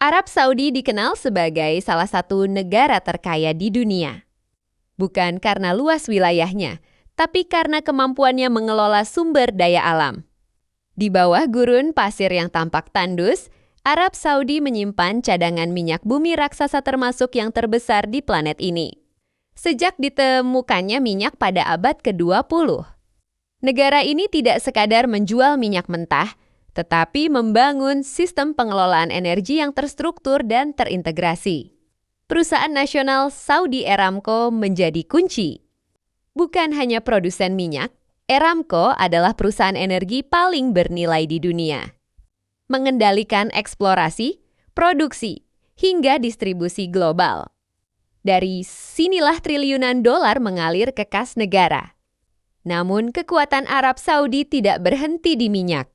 Arab Saudi dikenal sebagai salah satu negara terkaya di dunia. Bukan karena luas wilayahnya, tapi karena kemampuannya mengelola sumber daya alam. Di bawah gurun pasir yang tampak tandus, Arab Saudi menyimpan cadangan minyak bumi raksasa termasuk yang terbesar di planet ini. Sejak ditemukannya minyak pada abad ke-20. Negara ini tidak sekadar menjual minyak mentah, tetapi membangun sistem pengelolaan energi yang terstruktur dan terintegrasi. Perusahaan nasional Saudi Aramco menjadi kunci. Bukan hanya produsen minyak, Aramco adalah perusahaan energi paling bernilai di dunia. Mengendalikan eksplorasi, produksi, hingga distribusi global. Dari sinilah triliunan dolar mengalir ke kas negara. Namun kekuatan Arab Saudi tidak berhenti di minyak.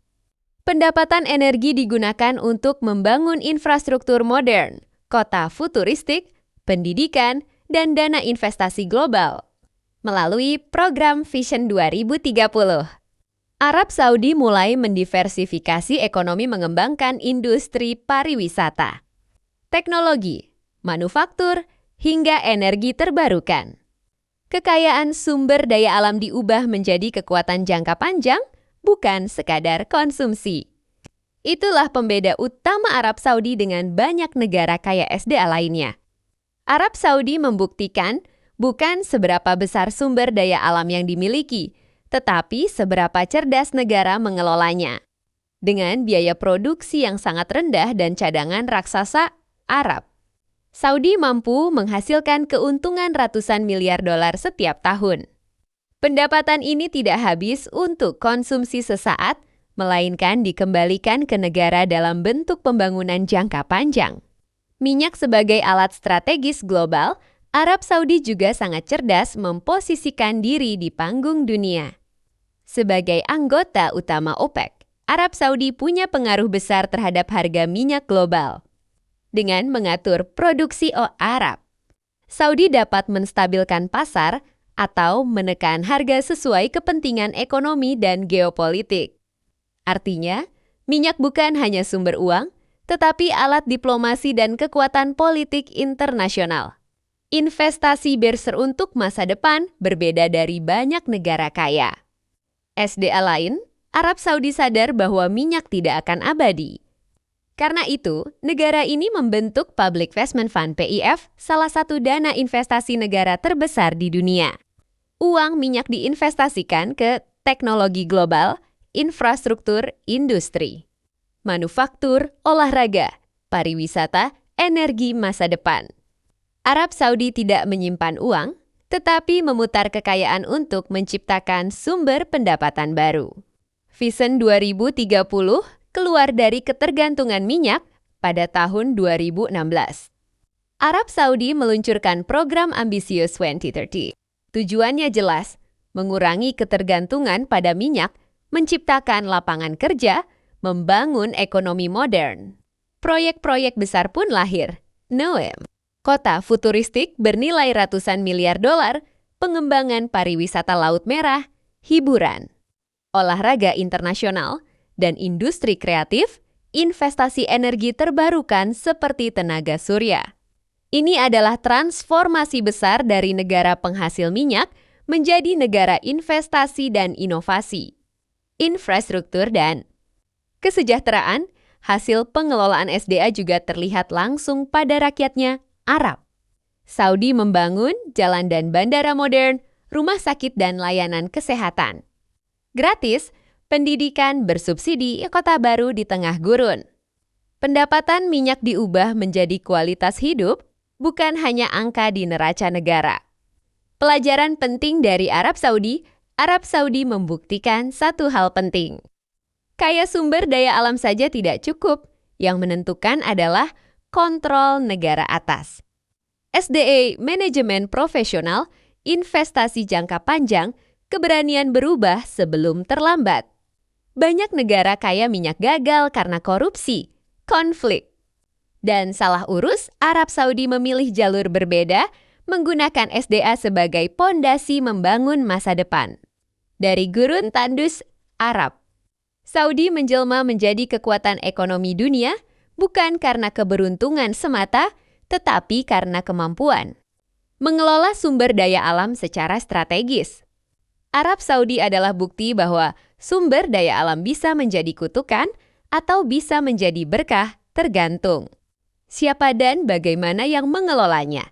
Pendapatan energi digunakan untuk membangun infrastruktur modern, kota futuristik, pendidikan, dan dana investasi global. Melalui program Vision 2030. Arab Saudi mulai mendiversifikasi ekonomi mengembangkan industri pariwisata, teknologi, manufaktur, hingga energi terbarukan. Kekayaan sumber daya alam diubah menjadi kekuatan jangka panjang, bukan sekadar konsumsi. Itulah pembeda utama Arab Saudi dengan banyak negara kaya SDA lainnya. Arab Saudi membuktikan bukan seberapa besar sumber daya alam yang dimiliki, tetapi seberapa cerdas negara mengelolanya. Dengan biaya produksi yang sangat rendah dan cadangan raksasa Arab, Saudi mampu menghasilkan keuntungan ratusan miliar dolar setiap tahun. Pendapatan ini tidak habis untuk konsumsi sesaat, melainkan dikembalikan ke negara dalam bentuk pembangunan jangka panjang. Minyak sebagai alat strategis global, Arab Saudi juga sangat cerdas memposisikan diri di panggung dunia. Sebagai anggota utama OPEC, Arab Saudi punya pengaruh besar terhadap harga minyak global. Dengan mengatur produksi Arab, Saudi dapat menstabilkan pasar atau menekan harga sesuai kepentingan ekonomi dan geopolitik. Artinya, minyak bukan hanya sumber uang, tetapi alat diplomasi dan kekuatan politik internasional. Investasi Berser untuk masa depan berbeda dari banyak negara kaya. SDA lain, Arab Saudi sadar bahwa minyak tidak akan abadi. Karena itu, negara ini membentuk Public Investment Fund (PIF), salah satu dana investasi negara terbesar di dunia. Uang minyak diinvestasikan ke teknologi global, infrastruktur industri, manufaktur, olahraga, pariwisata, energi masa depan. Arab Saudi tidak menyimpan uang, tetapi memutar kekayaan untuk menciptakan sumber pendapatan baru. Vision 2030 keluar dari ketergantungan minyak pada tahun 2016. Arab Saudi meluncurkan program ambisius 2030. Tujuannya jelas, mengurangi ketergantungan pada minyak, menciptakan lapangan kerja, membangun ekonomi modern. Proyek-proyek besar pun lahir. Noem, kota futuristik bernilai ratusan miliar dolar, pengembangan pariwisata Laut Merah, hiburan, olahraga internasional, dan industri kreatif, investasi energi terbarukan seperti tenaga surya. Ini adalah transformasi besar dari negara penghasil minyak menjadi negara investasi dan inovasi, infrastruktur dan kesejahteraan. Hasil pengelolaan SDA juga terlihat langsung pada rakyatnya, Arab. Saudi membangun jalan dan bandara modern, rumah sakit dan layanan kesehatan gratis, pendidikan bersubsidi, kota baru di tengah gurun. Pendapatan minyak diubah menjadi kualitas hidup, bukan hanya angka di neraca negara. Pelajaran penting dari Arab Saudi membuktikan satu hal penting. Kaya sumber daya alam saja tidak cukup, yang menentukan adalah kontrol negara atas. SDA, manajemen profesional, investasi jangka panjang, keberanian berubah sebelum terlambat. Banyak negara kaya minyak gagal karena korupsi, konflik, dan salah urus. Arab Saudi memilih jalur berbeda, menggunakan SDA sebagai pondasi membangun masa depan. Dari gurun tandus Arab, Saudi menjelma menjadi kekuatan ekonomi dunia, bukan karena keberuntungan semata, tetapi karena kemampuan. Mengelola sumber daya alam secara strategis. Arab Saudi adalah bukti bahwa sumber daya alam bisa menjadi kutukan atau bisa menjadi berkah, tergantung siapa dan bagaimana yang mengelolanya.